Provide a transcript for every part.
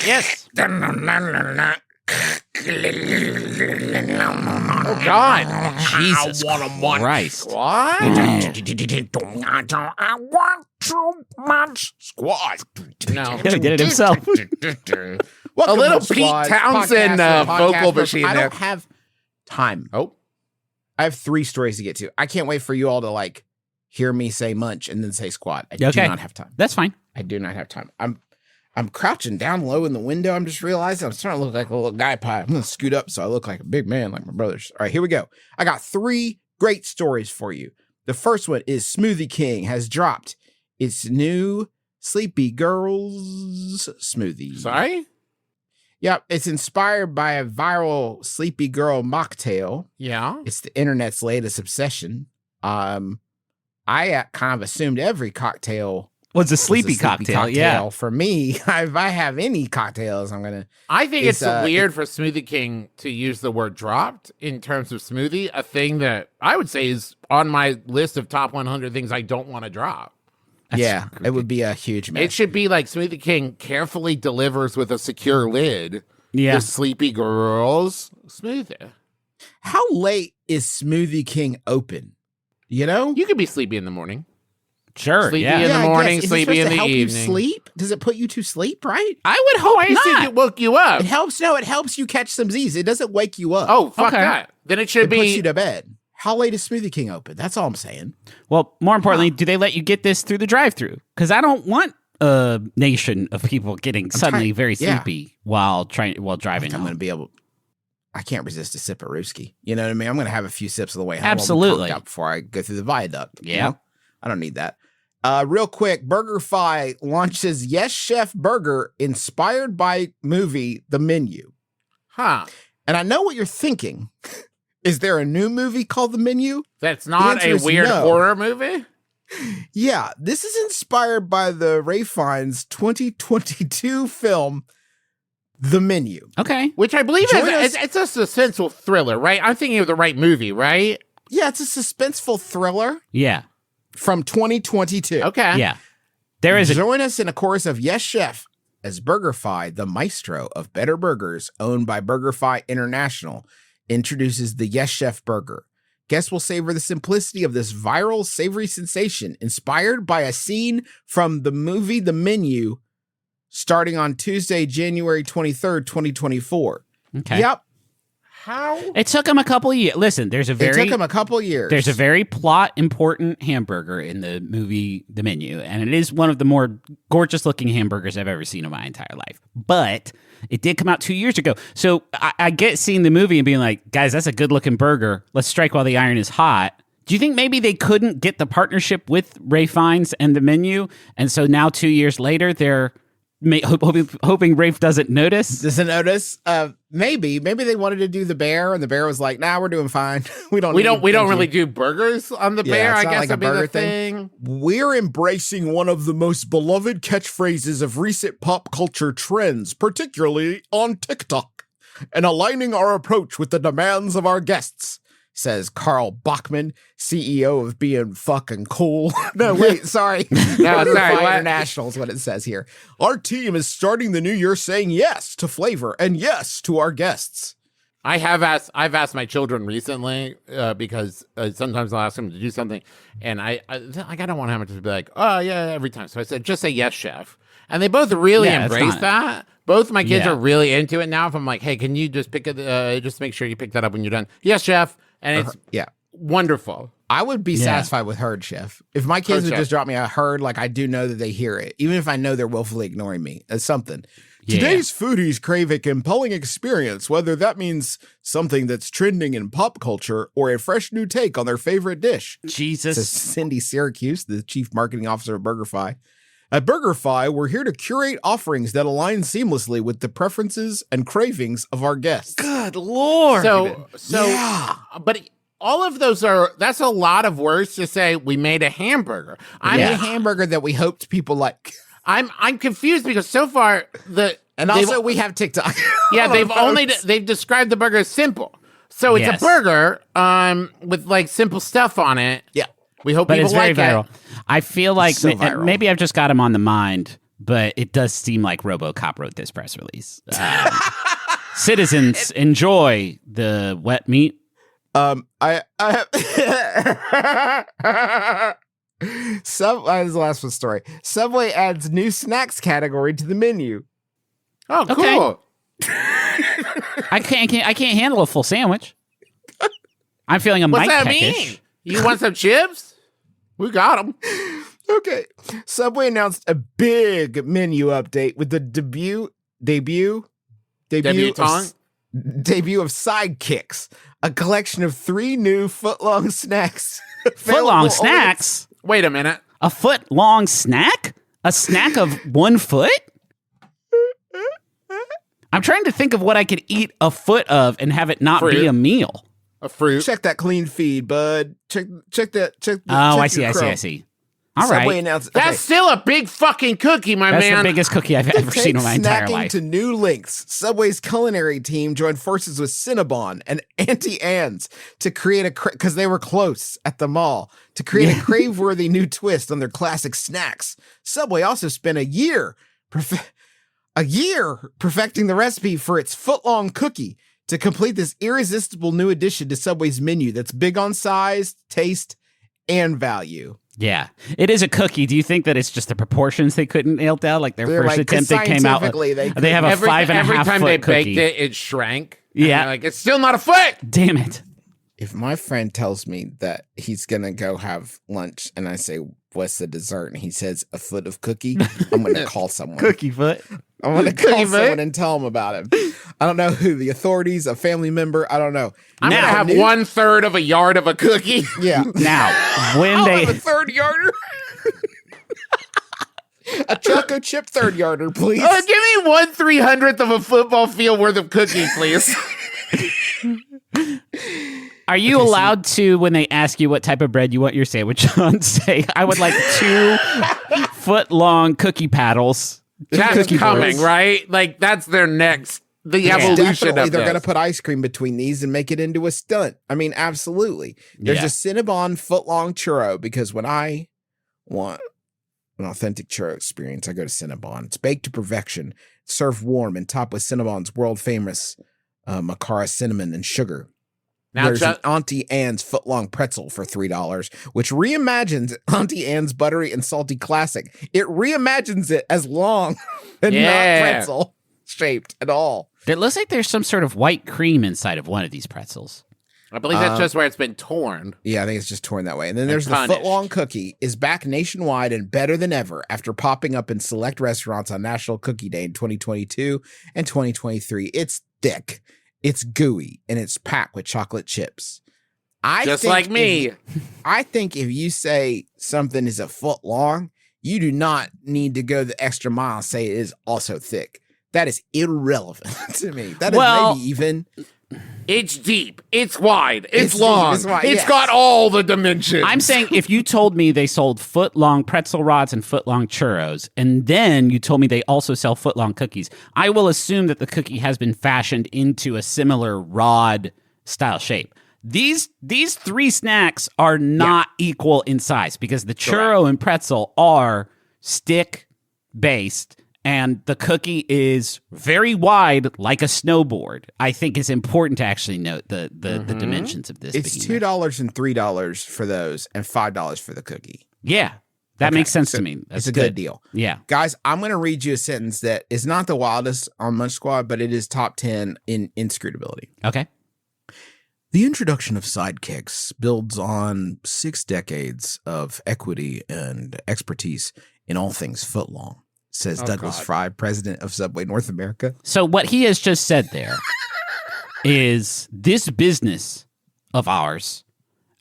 Yes. Oh, God. Jesus Christ. What? I want too much squad. No. He did it himself. A little to Pete Squad, Townsend podcast, vocal podcast. machine I there. don't have time. Oh. I have 3 stories to get to. I can't wait for you all to like hear me say Munch and then say Squad. I do Okay. not have time. That's fine. I do not have time. I'm crouching down low in the window. I'm just realizing I'm starting to look like a little guy pie. I'm going to scoot up so I look like a big man like my brothers. All right, here we go. I got 3 great stories for you. The first one is Smoothie King has dropped its new Sleepy Girls smoothie. Sorry? Yep, it's inspired by a viral Sleepy Girl mocktail. Yeah. It's the internet's latest obsession. I kind of assumed every cocktail Was a was sleepy cocktail. Yeah. For me, if I have any cocktails, I'm gonna. I think it's It's, weird for Smoothie King to use the word dropped in terms of smoothie, a thing that I would say is on my list of top 100 things I don't want to drop. Yeah, it would be a huge mess. It should be like Smoothie King carefully delivers with a secure lid Yeah. the Sleepy Girls smoothie. How late is Smoothie King open? You know, You could be sleepy in the morning. Sure. Sleepy Yeah. in the I morning, guess. Is it sleepy supposed in to the help evening. You sleep? Does it put you to sleep? Right? I would hope I think not. it woke you up. It helps. No, it helps you catch some Z's. It doesn't wake you up. Oh, fuck Okay. that. Then it should it puts be you to bed. How late is Smoothie King open? That's all I'm saying. Well, more importantly, do they let you get this through the drive-through? Because I don't want a nation of people getting suddenly very yeah. sleepy while driving I'm going home. to be able. I can't resist a sip of Rooski. You know what I mean? I'm going to have a few sips of the way home. Absolutely. Up before I go through the viaduct. you Yeah. know? I don't need that. Real quick, BurgerFi launches Yes Chef Burger inspired by movie The Menu. Huh. And I know what you're thinking. Is there a new movie called The Menu? That's not answer a is weird no. horror movie? Yeah, this is inspired by the Ray Fiennes 2022 film The Menu. Okay. Which I believe Join is us- it's a suspenseful thriller, right? I'm thinking of the right movie, right? Yeah, it's a suspenseful thriller Yeah. from 2022. Okay. Yeah. There is a Join us in a chorus of Yes Chef as BurgerFi, the maestro of better burgers owned by BurgerFi International, introduces the Yes Chef Burger. Guests will savor the simplicity of this viral savory sensation inspired by a scene from the movie The Menu starting on Tuesday, January 23rd, 2024. okay. Yep. How? It took him a couple of years. Listen, It took him a couple years. There's a very plot important hamburger in the movie The Menu, and it is one of the more gorgeous looking hamburgers I've ever seen in my entire life. But it did come out 2 years ago. So I get seeing the movie and being like, guys, that's a good looking burger. Let's strike while the iron is hot. Do you think maybe they couldn't get the partnership with Ray Fiennes and The Menu? And so now 2 years later, they're hoping Rafe doesn't notice? Doesn't notice? Maybe they wanted to do the bear, and the bear was like, "Nah, we're doing fine. we don't really do burgers on the Yeah, bear. it's I not guess like a would be the burger thing. We're embracing one of the most beloved catchphrases of recent pop culture trends, particularly on TikTok, and aligning our approach with the demands of our guests," says Carl Bachman, CEO of Being Fucking Cool. No, wait, sorry. sorry, what? International is what it says here. Our team is starting the new year saying yes to flavor and yes to our guests. I've asked my children recently because sometimes I'll ask them to do something, and I don't want them to be like, oh yeah, every time. So I said, just say yes, chef, and they both really Yeah, it's embrace not- that. Both my kids Yeah. are really into it now. If I'm like, hey, can you just pick it? Just make sure you pick that up when you're done. Yes, chef, and it's Yeah. wonderful. I would be Yeah. satisfied with Herd Chef. If my kids Herd would Chef. just drop me a Herd, like I do know that they hear it, even if I know they're willfully ignoring me. That's something. Yeah. Today's foodies crave a compelling experience, whether that means something that's trending in pop culture or a fresh new take on their favorite dish. Jesus. Says Cindy Syracuse, the chief marketing officer of BurgerFi. At BurgerFi, we're here to curate offerings that align seamlessly with the preferences and cravings of our guests. Good Lord. So, Yeah. but all of those that's a lot of words to say. We made a hamburger. I made a hamburger that we hoped people like. I'm confused because so far And also, we have TikTok. yeah, they've Folks. they've described the burger as simple. So it's Yes. a burger with like simple stuff on it. Yeah. We hope But people it's very like viral. it. I feel like So viral. maybe I've just got him on the mind, but it does seem like RoboCop wrote this press release. Citizens, enjoy the wet meat. I have this is the last one story. Subway adds new snacks category to the menu. Oh, cool. Okay. I can't handle a full sandwich. I'm feeling a What's Mike that Peckish. mean? You want some chips? We got them. Okay. Subway announced a big menu update with the debut Debutante? of sidekicks, a collection of 3 new footlong snacks. Footlong snacks? Wait a minute. A foot long snack? A snack of 1 foot? I'm trying to think of what I could eat a foot of and have it not be Fruit. a meal. A fruit. Check that clean feed, bud. Check that. Oh, I see. All Subway right. announced That's still a big fucking cookie, my That's man. the biggest cookie I've ever seen in my entire snacking life. to new lengths. Subway's culinary team joined forces with Cinnabon and Auntie Anne's to create because they were close at the mall, to create a crave-worthy new twist on their classic snacks. Subway also spent a year perfecting the recipe for its footlong cookie to complete this irresistible new addition to Subway's menu that's big on size, taste, and value. Yeah, it is a cookie. Do you think that it's just the proportions they couldn't nail down? Like their They're first like, 'cause attempt, they came out. scientifically They have a every 5.5 every time foot they cookie. baked it shrank. Yeah. And like, it's still not a foot. Damn it! If my friend tells me that he's gonna go have lunch and I say, "What's the dessert?" and he says a foot of cookie, I'm gonna call someone. Cookie foot. I'm gonna call Cookie foot? someone and tell him about him. I don't know who, the authorities, a family member. I don't know. I'm Now, gonna have 1/3 of a yard of a cookie. Yeah. Now, when I'll they have a 3rd yarder. A choco chip 3rd yarder, please. Give me 1/300th of a football field worth of cookies, please. are you allowed to, when they ask you what type of bread you want your sandwich on, say, "I would like 2 foot long cookie paddles." That's Cookie coming, boards. right? Like that's their next, the Yeah. evolution Definitely, of they're this. going to put ice cream between these and make it into a stunt. I mean, absolutely. There's Yeah. a Cinnabon footlong churro because when I want an authentic churro experience, I go to Cinnabon. It's baked to perfection, served warm, and topped with Cinnabon's world famous Macara cinnamon and sugar. Now, There's an Auntie Anne's footlong pretzel for $3, which reimagines Auntie Anne's buttery and salty classic. It reimagines it as long and Yeah. not pretzel shaped at all. It looks like there's some sort of white cream inside of one of these pretzels. I believe that's just where it's been torn. Yeah, I think it's just torn that way. And then there's the punished. footlong cookie is back nationwide and better than ever after popping up in select restaurants on National Cookie Day in 2022 and 2023. It's thick, it's gooey, and it's packed with chocolate chips. Just like me. I think if you say something is a foot long, you do not need to go the extra mile and say it is also thick. That is irrelevant to me. That is Well- maybe even... It's deep. It's wide. It's It's long. deep, it's wide, It's yes. got all the dimensions. I'm saying if you told me they sold foot-long pretzel rods and foot-long churros, and then you told me they also sell foot-long cookies, I will assume that the cookie has been fashioned into a similar rod style shape. These 3 snacks are not equal in size because the churro and pretzel are stick-based, and the cookie is very wide, like a snowboard. I think it's important to actually note the dimensions of this. It's behemoth. $2 and $3 for those and $5 for the cookie. Yeah, that makes sense so to me. That's it's a good deal. Yeah. Guys, I'm going to read you a sentence that is not the wildest on Munch Squad, but it is top 10 in inscrutability. Okay. The introduction of sidekicks builds on 6 decades of equity and expertise in all things footlong, says Douglas God. Fry, president of Subway North America. So what he has just said there is this business of ours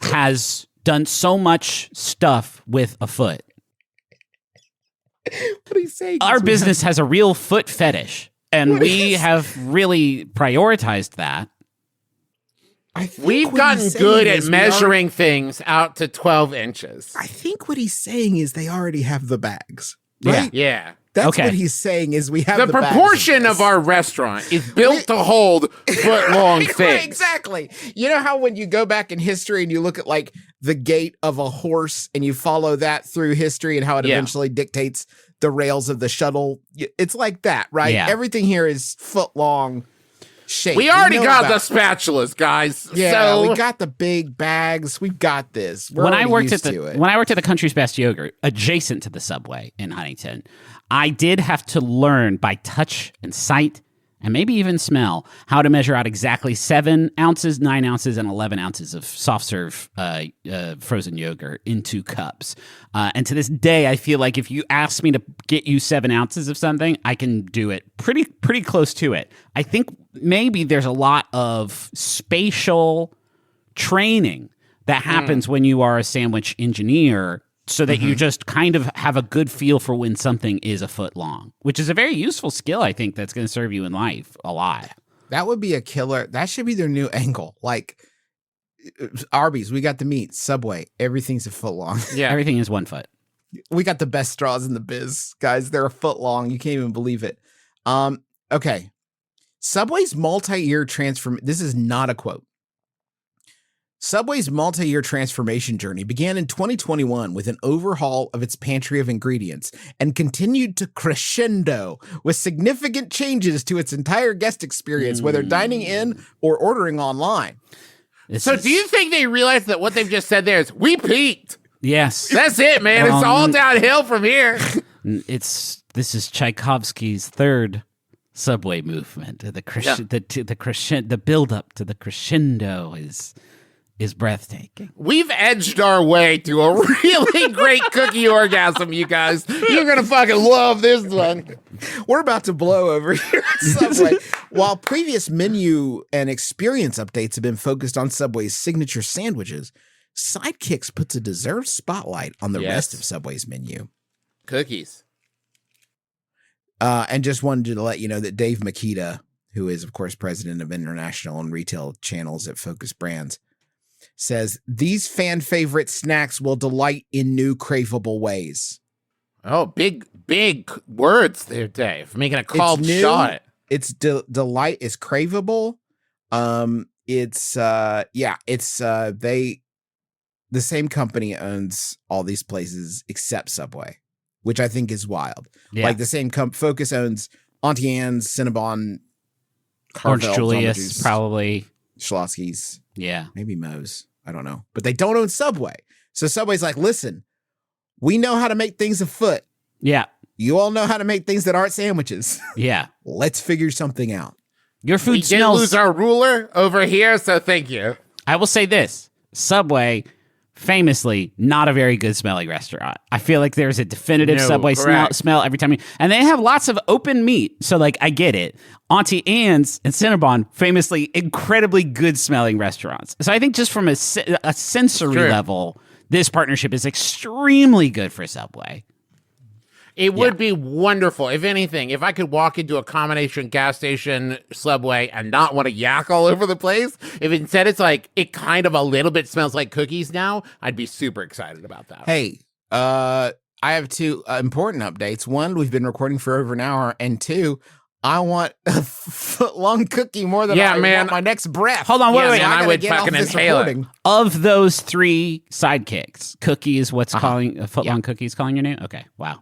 has done so much stuff with a foot. What he's saying Our is we business has a real foot fetish, and we have really prioritized that. I think We've what gotten he's good saying at is measuring things out to 12 inches. I think what he's saying is they already have the bags. Yeah. Right? Yeah. That's Okay. what he's saying is we have The the bags proportion this. of our restaurant is built to hold foot-long Right, things. exactly. You know how when you go back in history and you look at like the gait of a horse and you follow that through history and how it Yeah. eventually dictates the rails of the shuttle. It's like that, right? Yeah. Everything here is foot-long shape. We already know got the about- spatulas, guys. Yeah, so we got the big bags. We've got this. We're when I already worked used at to it. when I worked at the Country's Best Yogurt, adjacent to the Subway in Huntington, I did have to learn by touch and sight and maybe even smell how to measure out exactly 7 ounces, 9 ounces, and 11 ounces of soft serve frozen yogurt into cups. And to this day, I feel like if you ask me to get you 7 ounces of something, I can do it pretty close to it. I think maybe there's a lot of spatial training that happens when you are a sandwich engineer, so that you just kind of have a good feel for when something is a foot long, which is a very useful skill, I think, that's going to serve you in life a lot. That would be a killer. That should be their new angle. Like Arby's, we got the meat. Subway, everything's a foot long. yeah. Everything is 1 foot. We got the best straws in the biz, guys. They're a foot long. You can't even believe it. Okay. Subway's multi-year transformation. This is not a quote. Subway's multi-year transformation journey began in 2021 with an overhaul of its pantry of ingredients and continued to crescendo with significant changes to its entire guest experience, whether dining in or ordering online. So do you think they realize that what they've just said there is, we peaked? Yes. That's it, man. It's all downhill from here. This is Tchaikovsky's third Subway movement. The build up to the crescendo is breathtaking. We've edged our way to a really great cookie orgasm, you guys. You're going to fucking love this one. We're about to blow over here at Subway. While previous menu and experience updates have been focused on Subway's signature sandwiches, Sidekicks puts a deserved spotlight on the rest of Subway's menu. Cookies. And just wanted to let you know that Dave Makita, who is, of course, president of international and retail channels at Focus Brands, says these fan favorite snacks will delight in new craveable ways. Oh, big words there, Dave. Making a called It's new. shot. It's delight is craveable. The same company owns all these places except Subway, which I think is wild. Yeah. Like the same Focus owns Auntie Anne's, Cinnabon, Orange Carvel's, Julius, Alma Juice, probably. Schlossky's, Yeah. maybe Moe's. I don't know. But they don't own Subway. So Subway's like, listen, we know how to make things afoot. Yeah. You all know how to make things that aren't sandwiches. Yeah. Let's figure something out. Your food We did smells. lose our ruler over here, so thank you. I will say this: Subway, famously, not a very good smelling restaurant. I feel like there's a definitive No, Subway correct. smell every time and they have lots of open meat, so like I get it. Auntie Anne's and Cinnabon, famously incredibly good smelling restaurants. So I think just from a sensory Sure. level, this partnership is extremely good for Subway. It would be wonderful, if anything, if I could walk into a combination gas station, Subway, and not want to yak all over the place. If instead it's like, it kind of a little bit smells like cookies now, I'd be super excited about that. Hey, I have 2 important updates. 1, we've been recording for over an hour. And 2, I want a foot-long cookie more than I want my next breath. Hold on, wait, Yeah, wait. man, I gotta would get off fucking this inhale it. recording. Of those 3 sidekicks, cookie is what's calling a footlong cookie is calling your name. Okay, wow.